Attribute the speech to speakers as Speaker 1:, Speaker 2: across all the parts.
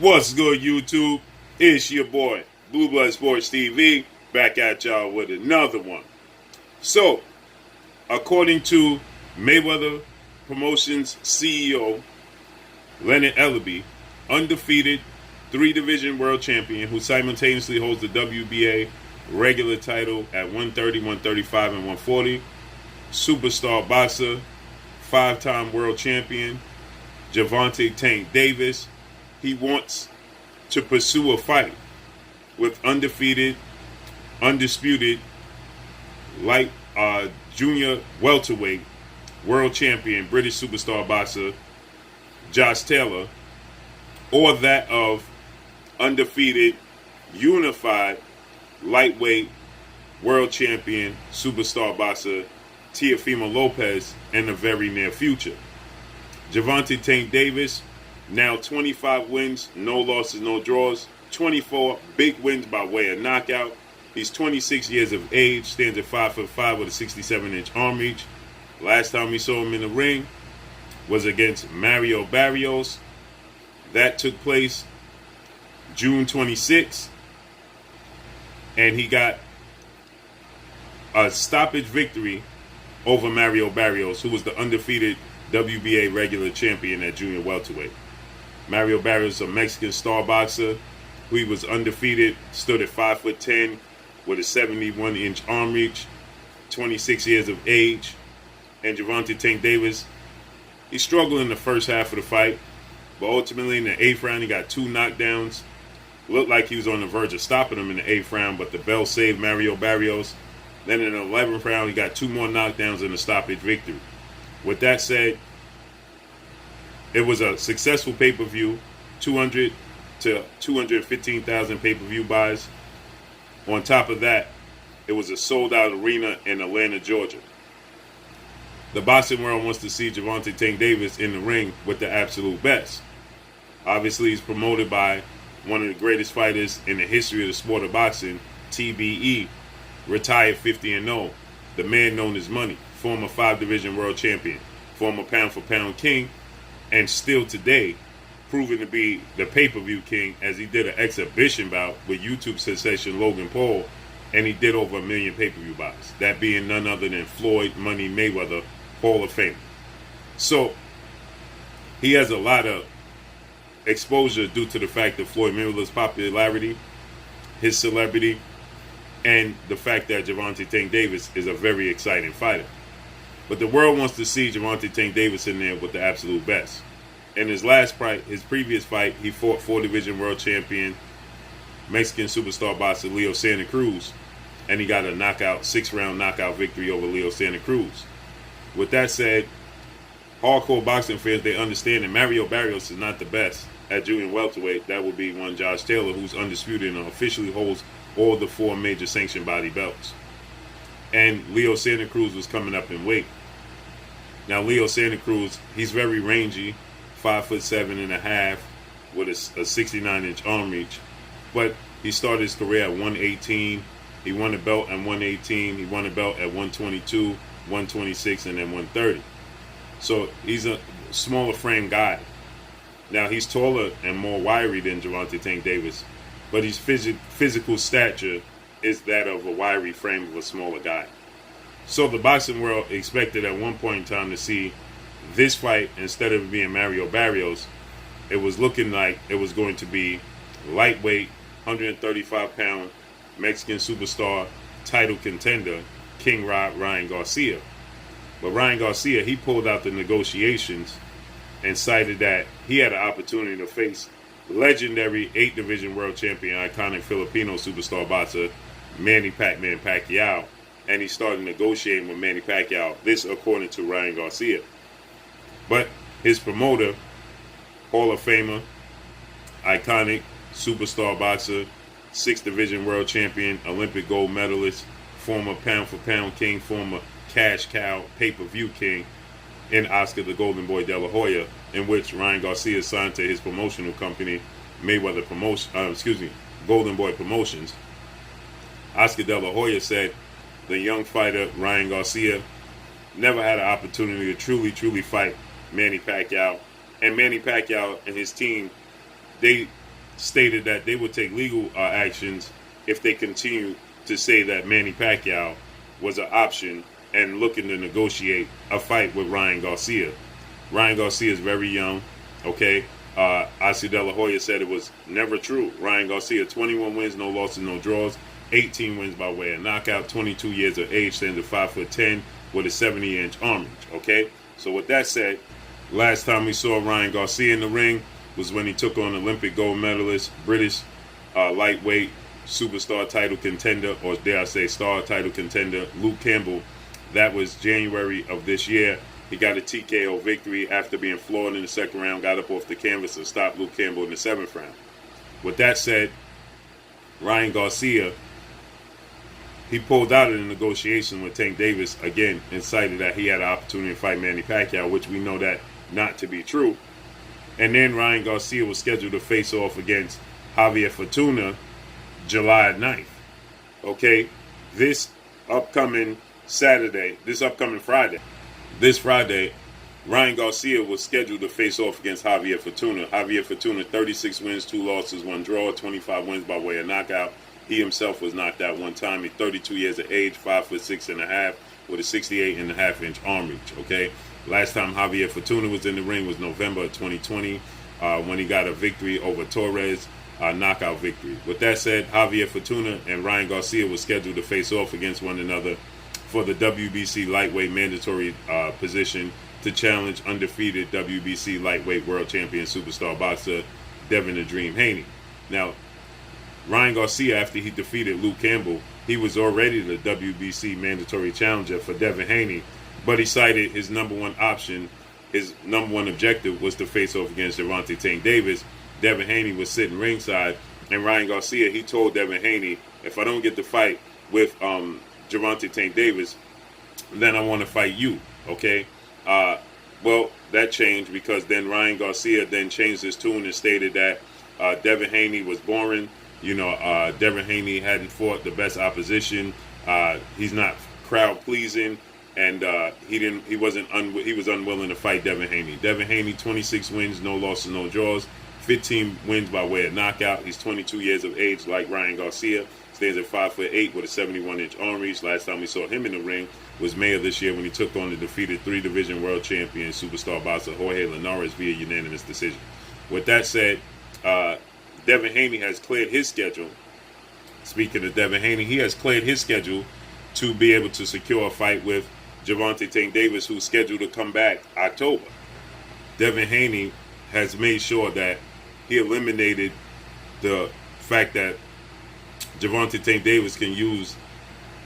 Speaker 1: What's good, YouTube? It's your boy, Blue Blood Sports TV, back at y'all with another one. So, according to Mayweather Promotions CEO, Leonard Ellerbe, undefeated 3-division world champion who simultaneously holds the WBA regular title at 130, 135, and 140, superstar boxer, 5-time world champion, Gervonta Tank Davis, he wants to pursue a fight with undefeated, undisputed, light junior welterweight world champion, British superstar boxer Josh Taylor, or that of undefeated, unified, lightweight world champion, superstar boxer Teofimo Lopez in the very near future. Gervonta Tank Davis, now 25 wins, no losses, no draws, 24 big wins by way of knockout. He's 26 years of age, stands at 5'5" with a 67-inch arm reach. Last time we saw him in the ring was against Mario Barrios. That took place June 26th, and he got a stoppage victory over Mario Barrios, who was the undefeated WBA regular champion at junior welterweight. Mario Barrios, a Mexican star boxer, who he was undefeated, stood at 5'10" with a 71-inch arm reach, 26 years of age. And Gervonta Tank Davis, he struggled in the first half of the fight, but ultimately in the 8th round, he got 2 knockdowns. Looked like he was on the verge of stopping him in the 8th round, but the bell saved Mario Barrios. Then in the 11th round, he got 2 more knockdowns and a stoppage victory. With that said, it was a successful pay-per-view, 200 to 215,000 pay-per-view buys. On top of that, it was a sold-out arena in Atlanta, Georgia. The boxing world wants to see Gervonta Tank Davis in the ring with the absolute best. Obviously, he's promoted by one of the greatest fighters in the history of the sport of boxing, TBE, retired 50-0, the man known as Money, former 5-division world champion, former pound-for-pound king, and still today proven to be the pay-per-view king, as he did an exhibition bout with YouTube sensation Logan Paul, and he did over 1 million pay-per-view buys. That being none other than Floyd Money Mayweather, Hall of Fame. So he has a lot of exposure due to the fact that Floyd Mayweather's popularity, his celebrity, and the fact that Gervonta Tank Davis is a very exciting fighter. But the world wants to see Gervonta Tank Davis in there with the absolute best. In his last fight, his previous fight, he fought 4-division world champion, Mexican superstar boxer Leo Santa Cruz, and he got a knockout, 6-round knockout victory over Leo Santa Cruz. With that said, hardcore boxing fans, they understand that Mario Barrios is not the best at junior welterweight. That would be one Josh Taylor, who's undisputed and officially holds all the 4 major sanctioned body belts. And Leo Santa Cruz was coming up in weight. Now, Leo Santa Cruz, he's very rangy, 5'7.5", with a 69-inch arm reach. But he started his career at 118. He won a belt at 118. He won a belt at 122, 126, and then 130. So he's a smaller frame guy. Now, he's taller and more wiry than Gervonta Tank Davis, but his physical stature is that of a wiry frame of a smaller guy. So the boxing world expected at one point in time to see this fight, instead of being Mario Barrios, it was looking like it was going to be lightweight, 135-pound Mexican superstar title contender, King Ryan Garcia. But Ryan Garcia, he pulled out the negotiations and cited that he had an opportunity to face legendary 8-division world champion, iconic Filipino superstar boxer Manny Pac-Man Pacquiao, and he started negotiating with Manny Pacquiao. This according to Ryan Garcia. But his promoter, Hall of Famer, iconic superstar boxer, 6th-division world champion, Olympic gold medalist, former pound-for-pound king, former cash cow pay-per-view king, and Oscar the Golden Boy De La Hoya, in which Ryan Garcia signed to his promotional company, Mayweather Golden Boy Promotions. Oscar De La Hoya said the young fighter Ryan Garcia never had an opportunity to truly fight Manny Pacquiao. And Manny Pacquiao and his team, they stated that they would take legal actions if they continue to say that Manny Pacquiao was an option and looking to negotiate a fight with Ryan Garcia. Ryan Garcia is very young, okay? Oscar De La Hoya said it was never true. Ryan Garcia, 21 wins, no losses, no draws, 18 wins by way of knockout, 22 years of age, stands at 5'10", with a 70-inch arm reach, okay? So with that said, last time we saw Ryan Garcia in the ring was when he took on Olympic gold medalist, British lightweight superstar title contender, or dare I say star title contender, Luke Campbell. That was January of this year. He got a TKO victory after being floored in the second round, got up off the canvas and stopped Luke Campbell in the seventh round. With that said, Ryan Garcia, he pulled out of the negotiation with Tank Davis again and cited that he had an opportunity to fight Manny Pacquiao, which we know that not to be true. And then Ryan Garcia was scheduled to face off against Javier Fortuna July 9th. Okay, this upcoming Friday, Ryan Garcia was scheduled to face off against Javier Fortuna. Javier Fortuna, 36 wins, 2 losses, 1 draw, 25 wins by way of knockout. He himself was knocked out one time. He's 32 years of age, 5'6.5", with a 68.5-inch arm reach. Okay, last time Javier Fortuna was in the ring was November of 2020, when he got a victory over Torres, knockout victory. With that said, Javier Fortuna and Ryan Garcia were scheduled to face off against one another for the WBC lightweight mandatory position to challenge undefeated WBC lightweight world champion superstar boxer Devin the Dream Haney. Now, Ryan Garcia, after he defeated Luke Campbell, he was already the WBC mandatory challenger for Devin Haney, but he cited his number one option, his number one objective was to face off against Gervonta Tank Davis. Devin Haney was sitting ringside, and Ryan Garcia, he told Devin Haney, if I don't get the fight with Gervonta Tank Davis, then I want to fight you, okay? Well, that changed because then Ryan Garcia then changed his tune and stated that Devin Haney was boring. You know, Devin Haney hadn't fought the best opposition. He's not crowd pleasing, and he was unwilling to fight Devin Haney. Devin Haney, 26 wins, no losses, no draws, 15 wins by way of knockout. He's 22 years of age, like Ryan Garcia. Stands at 5'8" with a 71-inch arm reach. Last time we saw him in the ring was May of this year when he took on the defeated 3-division world champion superstar boxer Jorge Linares via unanimous decision. With that said, Devin Haney has cleared his schedule. Speaking of Devin Haney, he has cleared his schedule to be able to secure a fight with Gervonta Tank Davis, who's scheduled to come back October. Devin Haney has made sure that he eliminated the fact that Gervonta Tank Davis can use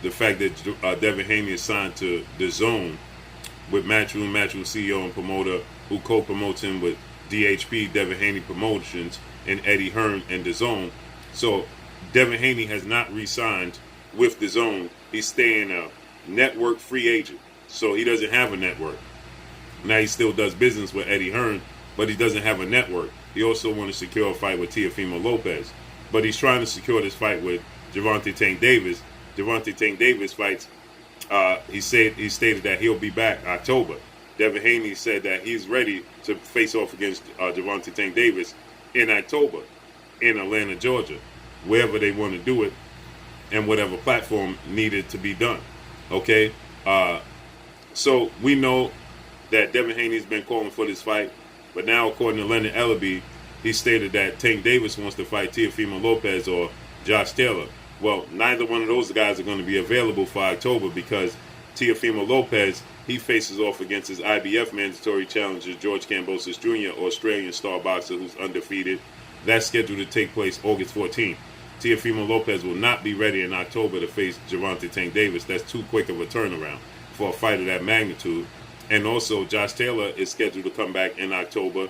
Speaker 1: the fact that Devin Haney is signed to the Zone with Matchroom CEO and promoter who co-promotes him with DHP, Devin Haney Promotions, and Eddie Hearn and the Zone. So Devin Haney has not re-signed with the Zone. He's staying a network free agent. So he doesn't have a network. Now he still does business with Eddie Hearn, but he doesn't have a network. He also wants to secure a fight with Teofimo Lopez. But he's trying to secure this fight with Gervonta Tank Davis. Gervonta Tank Davis fights, he stated that he'll be back October. Devin Haney said that he's ready to face off against Gervonta Tank Davis in October in Atlanta, Georgia, wherever they want to do it and whatever platform needed to be done. Okay? So we know that Devin Haney's been calling for this fight, but now according to Leonard Ellerbe, he stated that Tank Davis wants to fight Teofimo Lopez or Josh Taylor. Well, neither one of those guys are going to be available for October because Teofimo Lopez, he faces off against his IBF mandatory challenger, George Kambosos Jr., Australian star boxer who's undefeated. That's scheduled to take place August 14th. Teofimo Lopez will not be ready in October to face Gervonta Tank Davis. That's too quick of a turnaround for a fight of that magnitude. And also, Josh Taylor is scheduled to come back in October,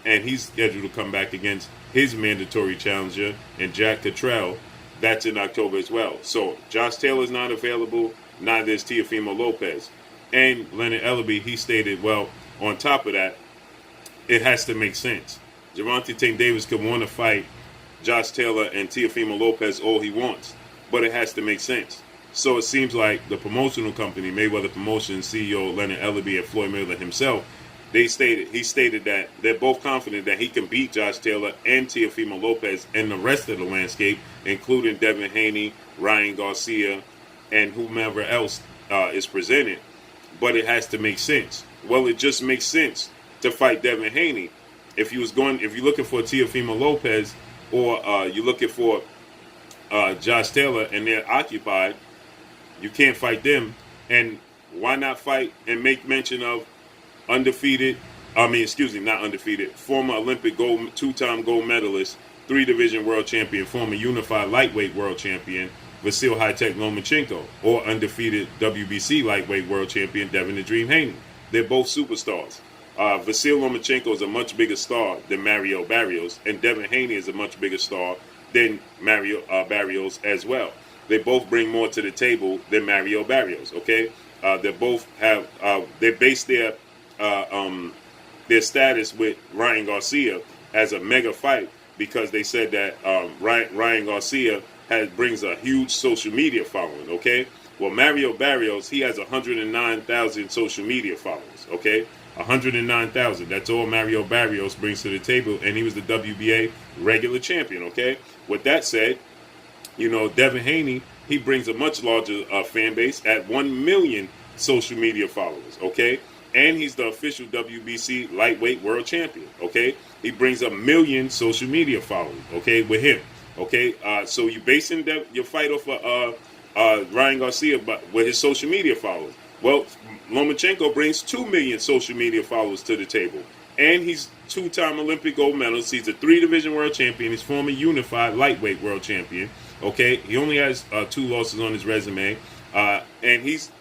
Speaker 1: and he's scheduled to come back against his mandatory challenger, and Jack Cottrell. That's in October as well. So Josh Taylor's not available, neither is Teofimo Lopez. And Leonard Ellerbe, he stated, well, on top of that, it has to make sense. Gervonta Tank Davis could want to fight Josh Taylor and Teofimo Lopez all he wants, but it has to make sense. So it seems like the promotional company, Mayweather Promotions CEO Leonard Ellerbe and Floyd Mayweather himself, he stated that they're both confident that he can beat Josh Taylor and Teofimo Lopez and the rest of the landscape, including Devin Haney, Ryan Garcia, and whomever else is presented. But it has to make sense. Well, it just makes sense to fight Devin Haney. If you're looking for Teofimo Lopez, or you're looking for Josh Taylor and they're occupied, you can't fight them. And why not fight and make mention of not undefeated, former Olympic two-time gold medalist, 3-division world champion, former unified lightweight world champion, Vasil High-Tech Lomachenko, or undefeated WBC lightweight world champion, Devin the Dream Haney. They're both superstars. Vasil Lomachenko is a much bigger star than Mario Barrios, and Devin Haney is a much bigger star than Mario Barrios as well. They both bring more to the table than Mario Barrios. Okay, they both have they base their status with Ryan Garcia as a mega fight because they said that Ryan Garcia brings a huge social media following. Okay, well, Mario Barrios, he has 109,000 social media followers. Okay, 109,000. That's all Mario Barrios brings to the table, and he was the WBA regular champion. Okay, with that said, Devin Haney, he brings a much larger fan base at 1 million social media followers. Okay, and he's the official WBC lightweight world champion. Okay, he brings 1 million social media followers. Okay, with him. Okay, so you basing your fight off of Ryan Garcia, but with his social media followers. Well, Lomachenko brings 2 million social media followers to the table. And he's 2-time Olympic gold medalist. He's a 3-division world champion. He's former unified lightweight world champion. Okay, he only has 2 losses on his resume. And he's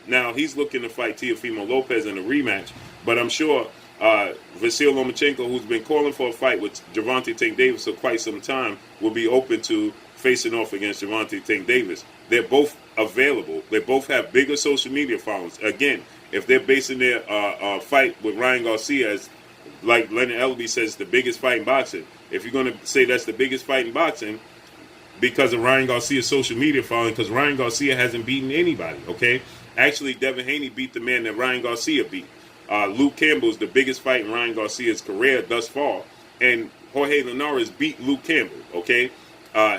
Speaker 1: looking to fight Teofimo Lopez in a rematch. But I'm sure Vasil Lomachenko, who's been calling for a fight with Gervonta Tank Davis for quite some time, will be open to facing off against Gervonta Tank Davis. They're both available. They both have bigger social media followers. Again, if they're basing their fight with Ryan Garcia as, like Leonard Ellerbe says, the biggest fight in boxing, if you're going to say that's the biggest fight in boxing because of Ryan Garcia's social media following, because Ryan Garcia hasn't beaten anybody, okay? Actually, Devin Haney beat the man that Ryan Garcia beat. Luke Campbell is the biggest fight in Ryan Garcia's career thus far, and Jorge Linares beat Luke Campbell, okay?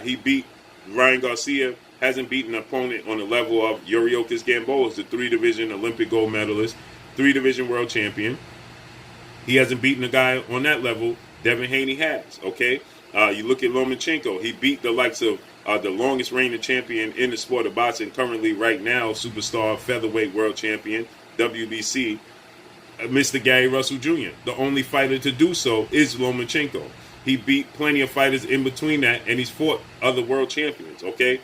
Speaker 1: He beat Ryan Garcia, hasn't beaten an opponent on the level of Yuriokis Gamboa's the 3-division Olympic gold medalist, 3-division world champion. He hasn't beaten a guy on that level. Devin Haney has, okay? You look at Lomachenko. He beat the likes of the longest reigning champion in the sport of boxing, currently right now, superstar featherweight world champion, WBC, Mr. Gary Russell Jr. The only fighter to do so is Lomachenko. He beat plenty of fighters in between that, and he's fought other world champions, okay?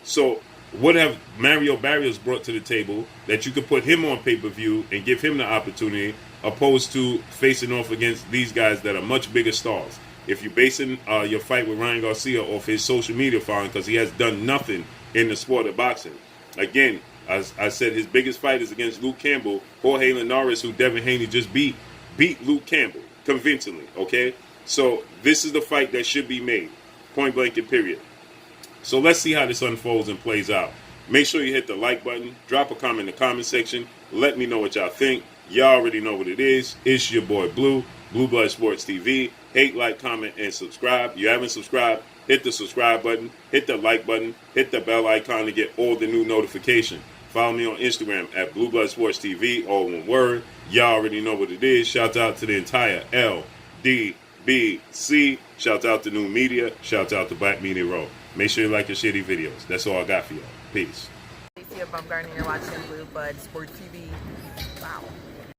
Speaker 1: So what have Mario Barrios brought to the table that you could put him on pay-per-view and give him the opportunity, opposed to facing off against these guys that are much bigger stars? If you're basing your fight with Ryan Garcia off his social media following, because he has done nothing in the sport of boxing. Again, as I said, his biggest fight is against Luke Campbell. Jorge Linares, who Devin Haney just beat Luke Campbell convincingly, okay? So this is the fight that should be made, point blank and period. So let's see how this unfolds and plays out. Make sure you hit the like button, drop a comment in the comment section, let me know what y'all think. Y'all already know what it is. It's your boy Blue Blood Sports TV. Hate, like, comment, and subscribe. You haven't subscribed, hit the subscribe button, hit the like button, hit the bell icon to get all the new notifications. Follow me on Instagram at Blue Blood Sports TV, all one word. Y'all already know what it is. Shout out to the entire LDBC. Shout out to New Media. Shout out to Black Media Row. Make sure you like your shitty videos. That's all I got for y'all. Peace.
Speaker 2: You're watching Blue Blood Sports TV. Wow.